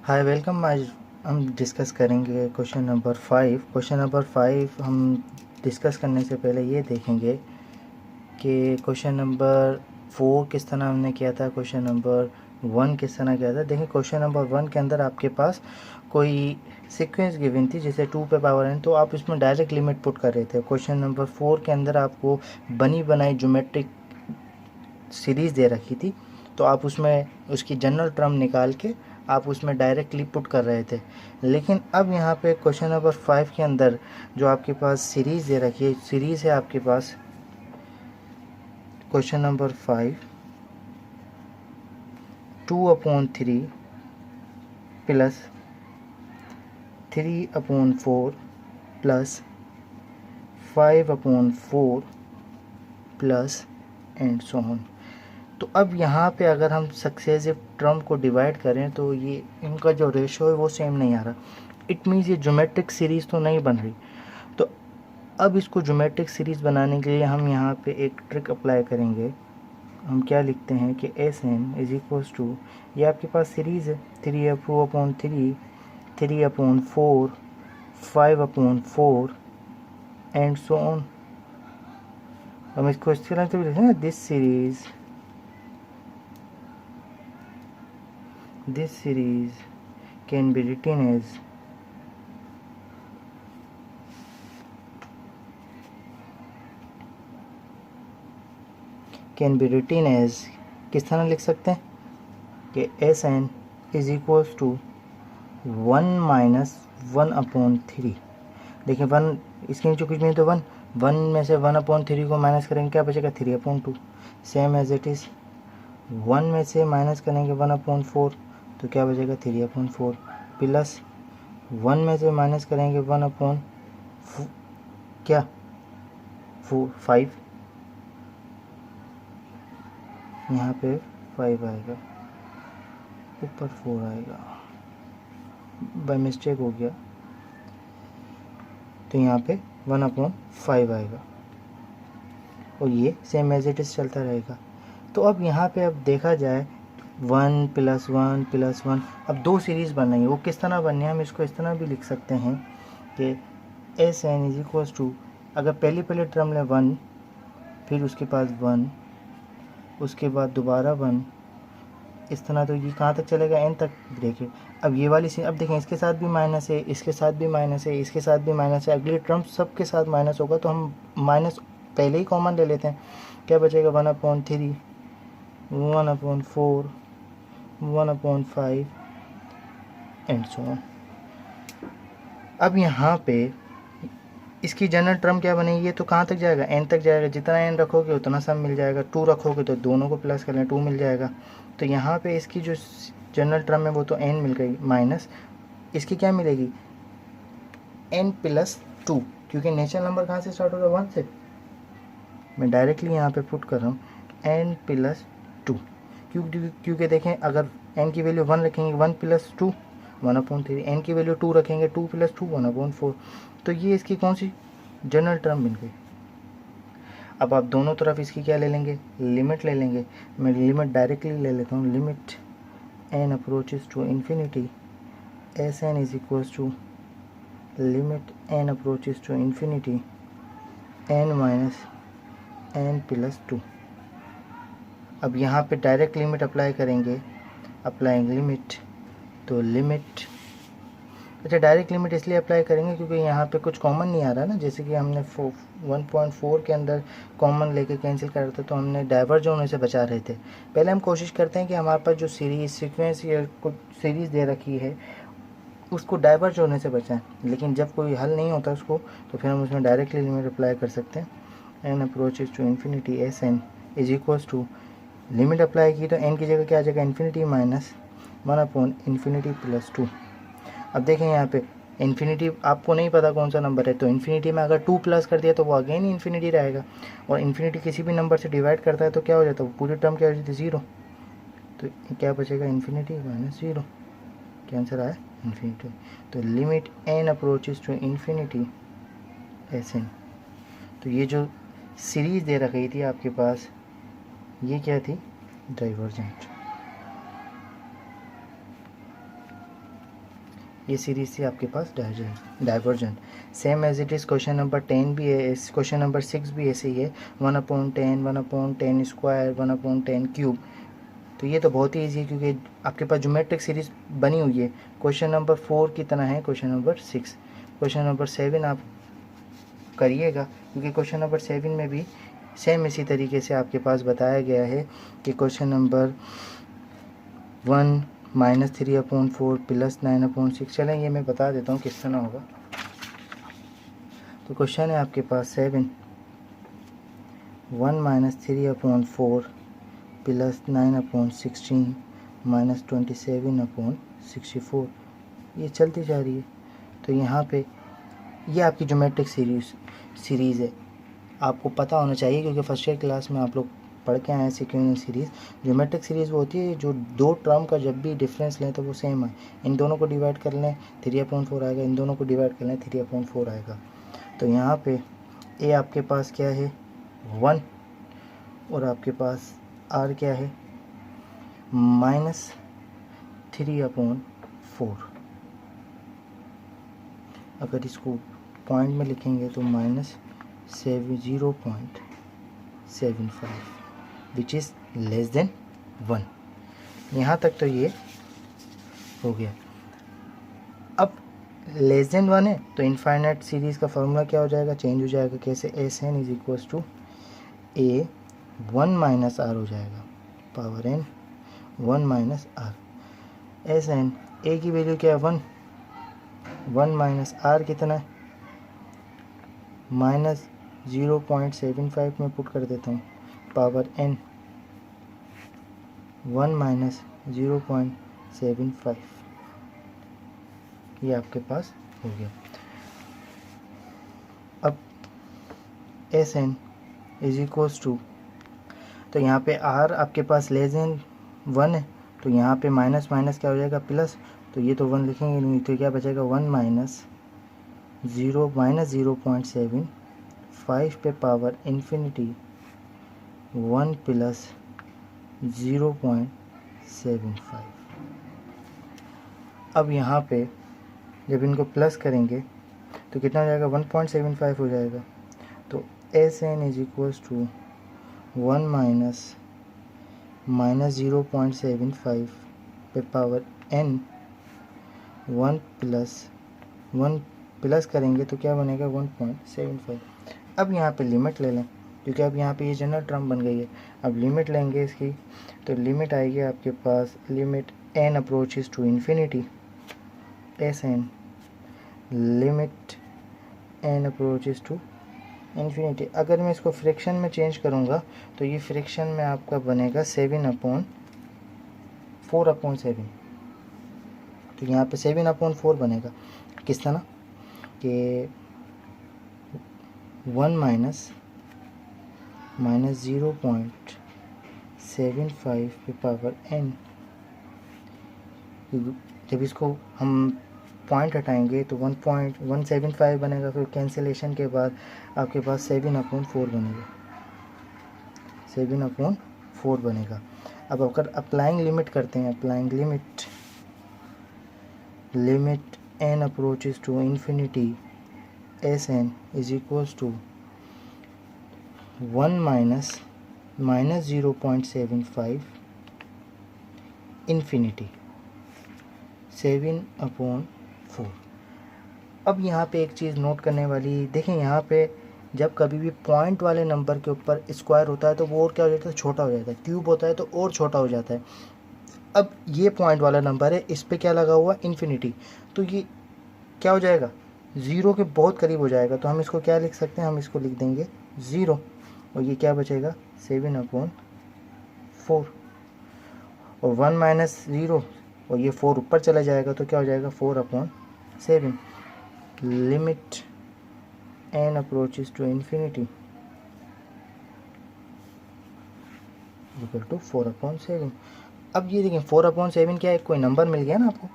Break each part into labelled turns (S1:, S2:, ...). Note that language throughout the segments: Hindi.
S1: Hi welcome. आज हम डिस्कस करेंगे क्वेश्चन नंबर 5। क्वेश्चन नंबर 5 हम डिस्कस करने से पहले ये देखेंगे कि क्वेश्चन नंबर 4 किस तरह हमने किया था, क्वेश्चन नंबर 1 किस तरह किया था। देखिए क्वेश्चन नंबर 1 के अंदर आपके पास कोई सीक्वेंस गिवन थी जैसे 2 पे पावर n, तो आप इसमें डायरेक्ट लिमिट पुट कर रहे थे। क्वेश्चन नंबर 4 के अंदर आपको बनी बनाई ज्योमेट्रिक सीरीज़ दे रखी थी, तो आप उसमें उसकी जनरल टर्म निकाल के आप उसमें डायरेक्टली पुट कर रहे थे। लेकिन अब यहाँ पे क्वेश्चन नंबर 5 के अंदर जो आपके पास सीरीज़ दे रखी है, सीरीज़ है आपके पास question number 5 2/3 plus 3/4 plus 5/4 plus and so on. तो अब यहाँ पे अगर हम सक्सेसिव टर्म को डिवाइड करें तो ये इनका जो रेशो है वो सेम नहीं आ रहा। इट मीन्स ये ज्योमेट्रिक सीरीज़ तो नहीं बन रही। तो अब इसको ज्योमेट्रिक सीरीज़ बनाने के लिए हम यहाँ पे एक ट्रिक अप्लाई करेंगे। हम क्या लिखते हैं कि S N is equals to, ये आपके पास सीरीज़ है 3/3 3/4 5/4 एंड सो ऑन। हम इसको इस तरह से भी लिखते हैं ना, this series can be written as किस तरह लिख सकते हैं कि S N is equals to 1 minus 1/3। देखिए 1 इसके नीचे कुछ नहीं तो 1 में से 1/3 को माइनस करेंगे क्या बचेगा 3/2। सेम एज इट इज़ 1 में से माइनस करेंगे 1/4 तो क्या बचेगा 3/4 प्लस 1 में से माइनस करेंगे 1/5 यहाँ पे 5 आएगा, ऊपर 4 आएगा, बाय मिस्टेक हो गया, तो यहाँ पे 1/5 आएगा और ये सेम एज इट इज़ चलता रहेगा। तो अब यहाँ पे अब देखा जाए 1 + 1 + 1, अब दो सीरीज़ बन रही है। वो किस तरह बननी है, हम इसको इस तरह भी लिख सकते हैं कि S N is equals to, अगर पहले टर्म लें 1, फिर उसके पास 1, उसके बाद दोबारा 1, इस तरह, तो ये कहाँ तक चलेगा n तक। देखिए अब ये वाली अब देखें इसके साथ भी माइनस है, इसके साथ भी माइनस है, इसके साथ भी माइनस है, अगली टर्म सबके साथ माइनस होगा, तो हम माइनस पहले ही कॉमन ले लेते हैं। क्या बचेगा 1/3 1/4 1/5 एंड सो ऑन। अब यहाँ पे इसकी जनरल टर्म क्या बनेगी, ये तो कहाँ तक जाएगा n तक जाएगा। जितना n रखोगे उतना सम मिल जाएगा। 2 रखोगे तो दोनों को प्लस कर लें 2 मिल जाएगा। तो यहाँ पे इसकी जो जनरल टर्म है वो तो n मिल गई, माइनस इसकी क्या मिलेगी n + 2, क्योंकि नेचुरल नंबर कहाँ से स्टार्ट होगा 1 से। मैं डायरेक्टली यहाँ पे पुट कर रहा हूँ n + 2, क्योंकि देखें अगर n की वैल्यू 1 रखेंगे 1 + 2 1/3, n की वैल्यू 2 रखेंगे 2 + 2 1/4, तो ये इसकी कौन सी जनरल टर्म बन गई। अब आप दोनों तरफ इसकी क्या ले लेंगे, लिमिट ले लेंगे। मैं लिमिट डायरेक्टली ले लेता हूँ, limit n approaches to infinity S N is equals to limit n approaches to infinity n minus n + 2। अब यहाँ पे डायरेक्ट लिमिट अप्लाई करेंगे, अप्लाइंग लिमिट, तो लिमिट, अच्छा डायरेक्ट लिमिट इसलिए अप्लाई करेंगे क्योंकि यहाँ पे कुछ कॉमन नहीं आ रहा ना। जैसे कि हमने 1.4 के अंदर कॉमन लेके कैंसिल कर रहे थे, तो हमने डाइवर्ज होने से बचा रहे थे। पहले हम कोशिश करते हैं कि हमारे पास जो सीरीज सीक्वेंस या कुछ सीरीज़ दे रखी है उसको डाइवर्ज होने से बचाएं। लेकिन जब कोई हल नहीं होता उसको, तो फिर हम उसमें डायरेक्टली लिमिट अप्लाई कर सकते हैं। n approaches to infinity S N is equals to, limit apply की तो n की जगह क्या आ जाएगा इन्फिनिटी माइनस 1/∞ + 2। अब देखें यहाँ पे इन्फिनिटी आपको नहीं पता कौन सा नंबर है, तो इन्फिनिटी में अगर 2 प्लस कर दिया तो वो अगेन इन्फिनिटी रहेगा, और इन्फिनिटी किसी भी नंबर से डिवाइड करता है तो क्या हो जाता है, वो पूरी टर्म क्या हो जाती है 0। तो क्या बचेगा इन्फिनिटी माइनस 0, क्या आंसर आया इन्फिनिटी। तो limit n approaches to infinity S N. तो ये जो सीरीज़ दे रखी थी आपके पास, ये क्या थी, डाइवर्जेंट। ये सीरीज थी आपके पास divergent. Same as it is question number 10 भी है, क्वेश्चन नंबर 6 भी ऐसे ही है, 1/10, 1/10 स्क्वायर, 1/10 क्यूब। तो ये तो बहुत ही ईजी है क्योंकि आपके पास ज्योमेट्रिक सीरीज बनी हुई है। क्वेश्चन नंबर 4 की तरह है क्वेश्चन नंबर 6। क्वेश्चन नंबर 7 आप करिएगा क्योंकि क्वेश्चन नंबर 7 में भी सेम इसी तरीके से आपके पास बताया गया है कि क्वेश्चन नंबर 1 -3/4 + 9/6। चलें ये मैं बता देता हूँ किस तरह होगा। तो क्वेश्चन है आपके पास 7, 1 -3/4 + 9/16 -27/64। ये चलती जा रही है। तो यहाँ पे ये आपकी ज्योमेट्रिक सीरीज़ है। आपको पता होना चाहिए क्योंकि फर्स्ट ईयर क्लास में आप लोग पढ़ के आए हैं सीक्वेंशियल सीरीज़। ज्योमेट्रिक सीरीज़ वो होती है जो दो टर्म का जब भी डिफरेंस लें तो वो सेम है। इन दोनों को डिवाइड कर लें 3/4 आएगा, इन दोनों को डिवाइड कर लें 3/4 आएगा। तो यहाँ पे ए आपके पास क्या है 1 और आपके पास आर क्या है -3/4। अगर इसको पॉइंट में लिखेंगे तो -0.75 विच इज़ लेस देन 1। यहाँ तक तो ये हो गया। अब लेस देन 1 है तो इनफाइनाइट सीरीज़ का फॉर्मूला क्या हो जाएगा, चेंज हो जाएगा। कैसे, Sn = a 1 - r हो जाएगा, power n 1 - r। Sn a की वैल्यू क्या है 1 - r कितना है -0.75 में पुट कर देता हूँ, पावर n 1 - 0.75। ये आपके पास हो गया। अब Sn = तो यहाँ पे r आपके पास लेस देन 1 है तो यहाँ पे माइनस माइनस क्या हो जाएगा प्लस। तो ये तो 1 लिखेंगे नहीं तो क्या बचेगा 1 - 0.75 पे पावर इन्फिनिटी 1 + 0.75। अब यहाँ पे जब इनको प्लस करेंगे तो कितना हो जाएगा 1.75 हो जाएगा। तो Sn = 1 - 0.75 पे पावर n 1 प्लस करेंगे तो क्या बनेगा 1.75। अब यहाँ पे लिमिट ले लें क्योंकि अब यहाँ पे ये जनरल टर्म बन गई है। अब लिमिट लेंगे इसकी तो लिमिट आएगी आपके पास limit n approaches to infinity Sn limit n approaches to infinity. अगर मैं इसको फ्रैक्शन में चेंज करूँगा तो ये फ्रैक्शन में आपका बनेगा 7/4/7। तो यहाँ पे 7/4 बनेगा किस तरह कि 1 - -0.75 पे पावर n। जब इसको हम पॉइंट हटाएंगे तो 1.175 बनेगा। फिर कैंसिलेशन के बाद आपके पास 7/4 बनेगा, 7/4 बनेगा। अब अगर अप्लाइंग लिमिट करते हैं, applying limit n approaches to infinity Sn = 1 - -0.75 infinity 7/4। अब यहाँ पे एक चीज़ नोट करने वाली, देखें यहाँ पे जब कभी भी पॉइंट वाले नंबर के ऊपर स्क्वायर होता है तो वो और क्या हो जाता है, छोटा हो जाता है। क्यूब होता है तो और छोटा हो जाता है। अब ये पॉइंट वाला नंबर है, इस पे क्या लगा हुआ इन्फिनिटी, तो ये क्या हो जाएगा 0 के बहुत करीब हो जाएगा। तो हम इसको क्या लिख सकते हैं, हम इसको लिख देंगे 0 और ये क्या बचेगा 7/4 और 1 - 0 और ये 4 ऊपर चला जाएगा तो क्या हो जाएगा 4/7। Limit n approaches to infinity = 4/7। अब ये देखें 4/7 क्या है, कोई नंबर मिल गया ना आपको,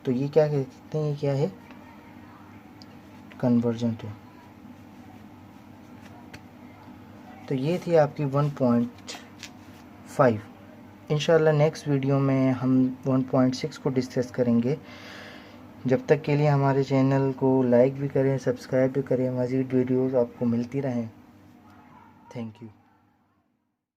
S1: तो ये क्या कहते हैं, ये क्या है कन्वर्जेंट है। तो ये थी आपकी 1.5। इंशाल्लाह नेक्स्ट वीडियो में हम 1.6 को डिस्कस करेंगे। जब तक के लिए हमारे चैनल को लाइक भी करें, सब्सक्राइब भी करें, मज़ीद वीडियोस आपको मिलती रहें। Thank you.